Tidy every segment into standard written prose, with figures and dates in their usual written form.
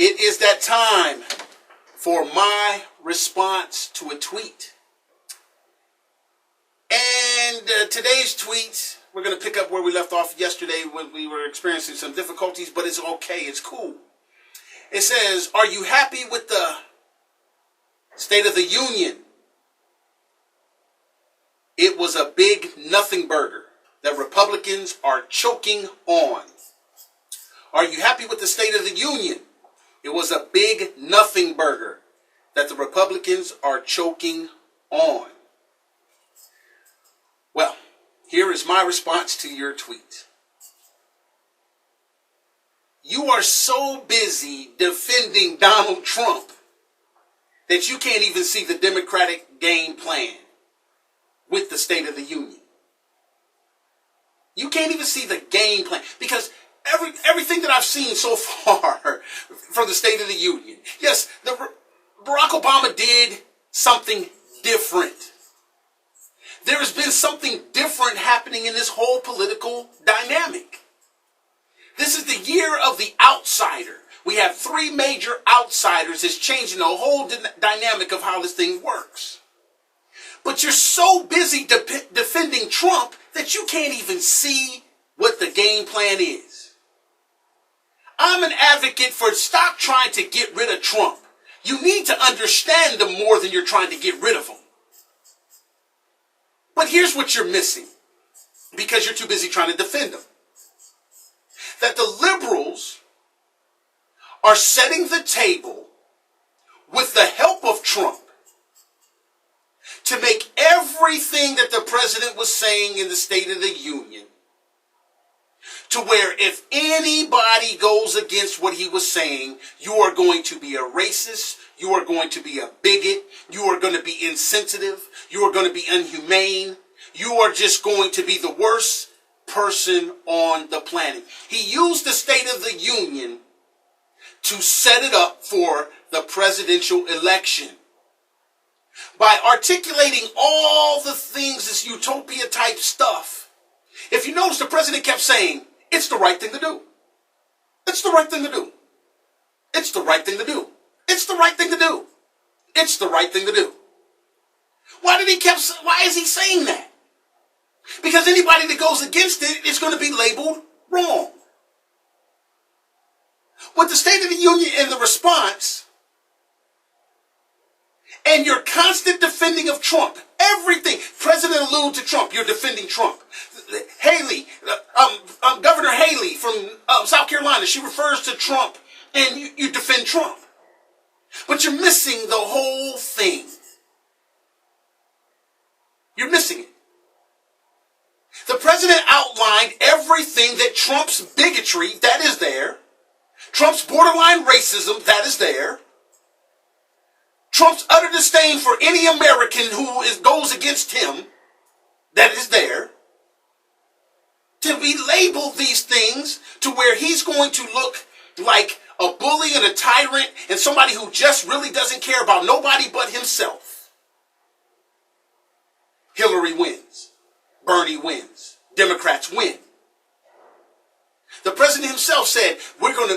It is that time for my response to a tweet. And today's tweet, we're going to pick up where we left off yesterday when we were experiencing some difficulties, but it's okay, it's cool. It says, are you happy with the State of the Union? It was a big nothing burger that Republicans are choking on. Are you happy with the State of the Union? It was a big nothing burger that the Republicans are choking on. Well, here is my response to your tweet. You are so busy defending Donald Trump that you can't even see the Democratic game plan with the State of the Union. You can't even see the game plan because everything that I've seen so far from the State of the Union, yes, Barack Obama did something different. There has been something different happening in this whole political dynamic. This is the year of the outsider. We have three major outsiders. It's changing the whole dynamic of how this thing works. But you're so busy defending Trump that you can't even see what the game plan is. I'm an advocate for stop trying to get rid of Trump. You need to understand them more than you're trying to get rid of them. But here's what you're missing because you're too busy trying to defend them. That the liberals are setting the table with the help of Trump to make everything that the president was saying in the State of the Union to where if anybody goes against what he was saying, you are going to be a racist, you are going to be a bigot, you are going to be insensitive, you are going to be inhumane, you are just going to be the worst person on the planet. He used the State of the Union to set it up for the presidential election. By articulating all the things, this utopia type stuff, if you notice, the president kept saying, it's the right thing to do. It's the right thing to do. It's the right thing to do. It's the right thing to do. It's the right thing to do. Why is he saying that? Because anybody that goes against it is going to be labeled wrong. With the State of the Union and the response, and your constant defending of Trump, everything, President alluded to Trump, you're defending Trump. Haley, Governor Haley from South Carolina, she refers to Trump and you defend Trump. But you're missing the whole thing. You're missing it. The president outlined everything that Trump's bigotry, that is there. Trump's borderline racism, that is there. Trump's utter disdain for any American who goes against him, that is there. To be labeled these things to where he's going to look like a bully and a tyrant and somebody who just really doesn't care about nobody but himself. Hillary wins. Bernie wins. Democrats win. The president himself said,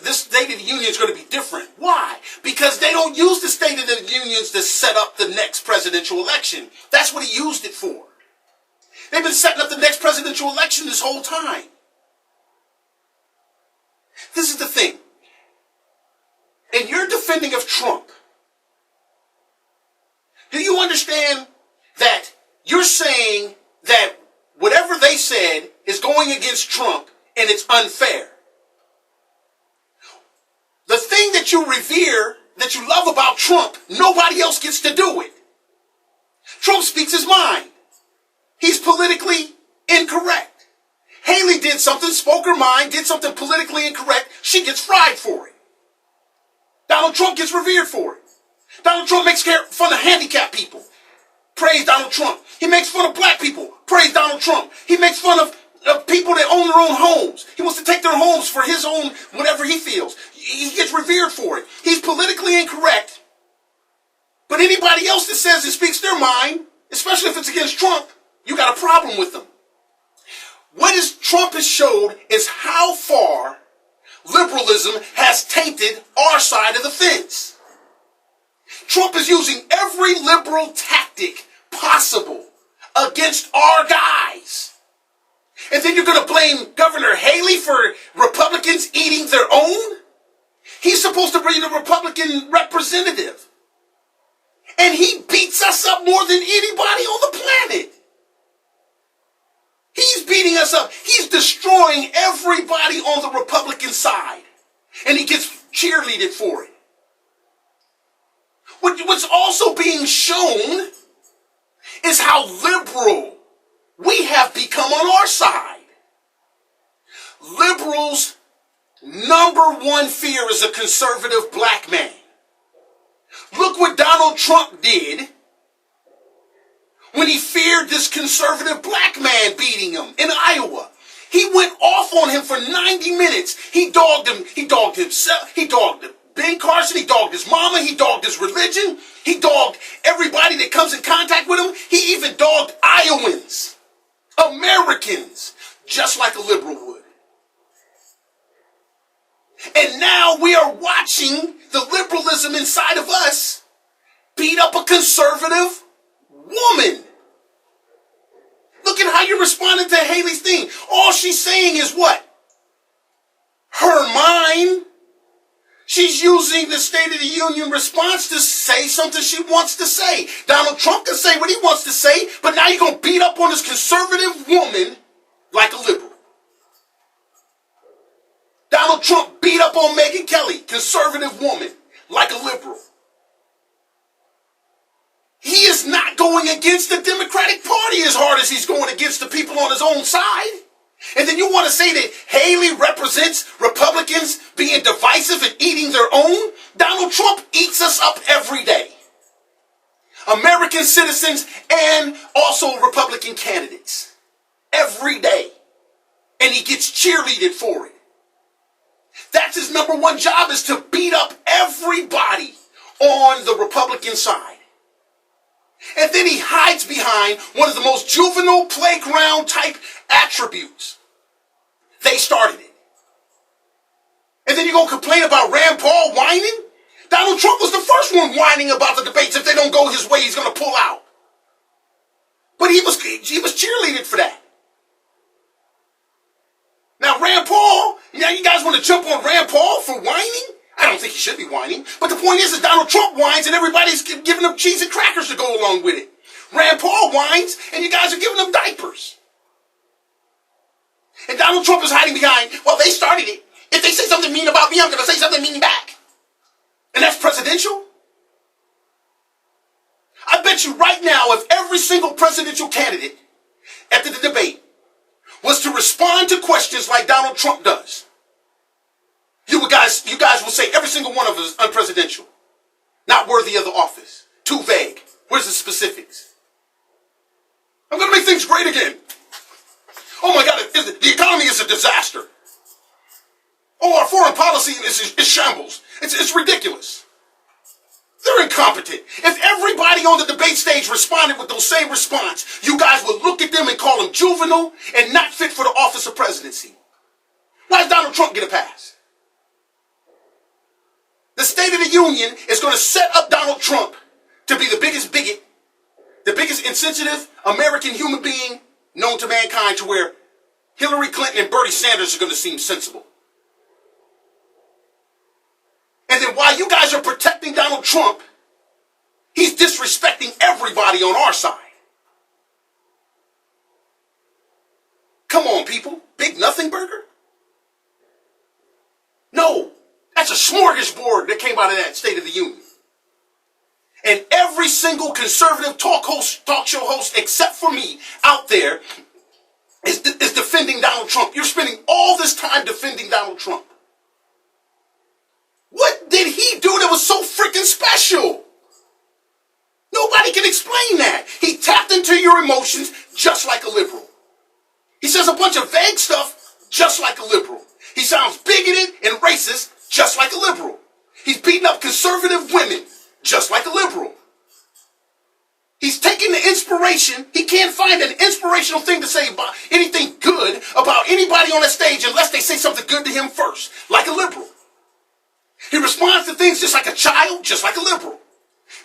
this State of the Union is going to be different. Why? Because they don't use the State of the Union to set up the next presidential election. That's what he used it for. They've been setting up the next presidential election this whole time. This is the thing. In your defending of Trump, do you understand that you're saying that whatever they said is going against Trump and it's unfair? The thing that you revere, that you love about Trump, nobody else gets to do it. Trump speaks his mind. He's politically incorrect. Haley did something, spoke her mind, did something politically incorrect. She gets fried for it. Donald Trump gets revered for it. Donald Trump makes fun of handicapped people. Praise Donald Trump. He makes fun of black people. Praise Donald Trump. He makes fun of people that own their own homes. He wants to take their homes for his own, whatever he feels. He gets revered for it. He's politically incorrect. But anybody else that says it speaks their mind, especially if it's against Trump, you got a problem with them. What Trump has showed is how far liberalism has tainted our side of the fence. Trump is using every liberal tactic possible against our guys. And then you're going to blame Governor Haley for Republicans eating their own? He's supposed to be the Republican representative. And he beats us up more than anybody on the planet. He's beating us up. He's destroying everybody on the Republican side. And he gets cheerleaded for it. What's also being shown is how liberal we have become on our side. Liberals' number one fear is a conservative black man. Look what Donald Trump did when he feared this conservative black man beating him in Iowa. He went off on him for 90 minutes. He dogged him. He dogged himself. He dogged Ben Carson. He dogged his mama. He dogged his religion. He dogged everybody that comes in contact with him. He even dogged Iowans, Americans, just like a liberal would. And now we are watching the liberalism inside of us beat up a conservative woman. Look at how you're responding to Haley's thing. All she's saying is what? Her mind. She's using the State of the Union response to say something she wants to say. Donald Trump can say what he wants to say, but now you're going to beat up on this conservative woman like a liberal. Donald Trump beat up on Megyn Kelly, conservative woman, like a liberal. He is not going against the Democratic Party as hard as he's going against the people on his own side. And then you want to say that Haley represents Republicans being divisive and eating their own? Donald Trump eats us up every day. American citizens and also Republican candidates. Every day. And he gets cheerleaded for it. That's his number one job, is to beat up everybody on the Republican side. And then he hides behind one of the most juvenile playground type attributes. They started it. And then you're going to complain about Rand Paul whining? Donald Trump was the first one whining about the debates. If they don't go his way, he's going to pull out. But he was cheerleaded for that. Now Rand Paul, now you guys want to jump on Rand Paul for whining? I don't think he should be whining. But the point is that Donald Trump whines and everybody's giving him cheese and crackers to go along with it. Rand Paul whines and you guys are giving him diapers. And Donald Trump is hiding behind, well, they started it. If they say something mean about me, I'm going to say something mean back. And that's presidential? I bet you right now, if every single presidential candidate after the debate was to respond to questions like Donald Trump does, you guys will say every single one of us is unpresidential. Not worthy of the office. Too vague. Where's the specifics? I'm going to make things great again. Oh my God, the economy is a disaster. Oh, our foreign policy is shambles. It's ridiculous. They're incompetent. If everybody on the debate stage responded with those same response, you guys would look at them and call them juvenile and not fit for the office of presidency. Why does Donald Trump get a pass? The State of the Union is going to set up Donald Trump to be the biggest bigot, the biggest insensitive American human being known to mankind, to where Hillary Clinton and Bernie Sanders are going to seem sensible. And then while you guys are protecting Donald Trump, he's disrespecting everybody on our side. Come on, people. Big nothing burger? No. That's a smorgasbord that came out of that State of the Union. And every single conservative talk show host, except for me, out there is defending Donald Trump. You're spending all this time defending Donald Trump. What did he do that was so freaking special? Nobody can explain that. He tapped into your emotions just like a liberal. He says a bunch of vague stuff just like a liberal. He sounds bigoted and racist just like a liberal. He's beating up conservative women just like a liberal. He's taking the inspiration. He can't find an inspirational thing to say about anything good about anybody on the stage unless they say something good to him first, like a liberal. He responds to things just like a child, just like a liberal.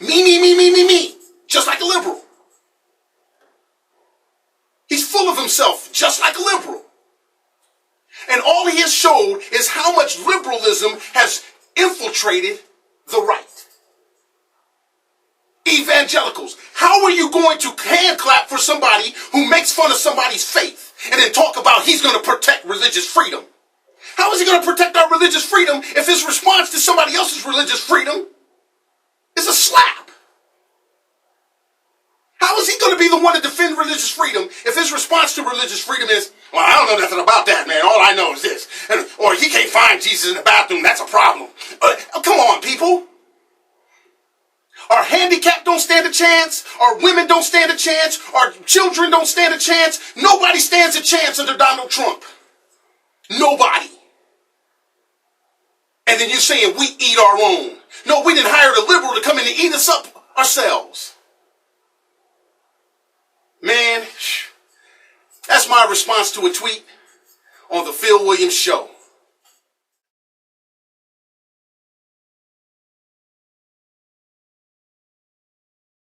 Me, just like a liberal. He's full of himself, just like a liberal. And all he has showed is how much liberalism has infiltrated the right. Evangelicals, how are you going to hand clap for somebody who makes fun of somebody's faith and then talk about he's going to protect religious freedom? How is he going to protect our religious freedom if his response to somebody else's religious freedom is a slap? How is he going to be the one to defend religious freedom if his response to religious freedom is, well, I don't know nothing about that, man. All I know is this. Or he can't find Jesus in the bathroom. That's a problem. Come on, people. Our handicapped don't stand a chance. Our women don't stand a chance. Our children don't stand a chance. Nobody stands a chance under Donald Trump. Nobody. And then you're saying we eat our own. No, we didn't hire the liberal to come in and eat us up ourselves. Man, that's my response to a tweet on the Phil Williams Show.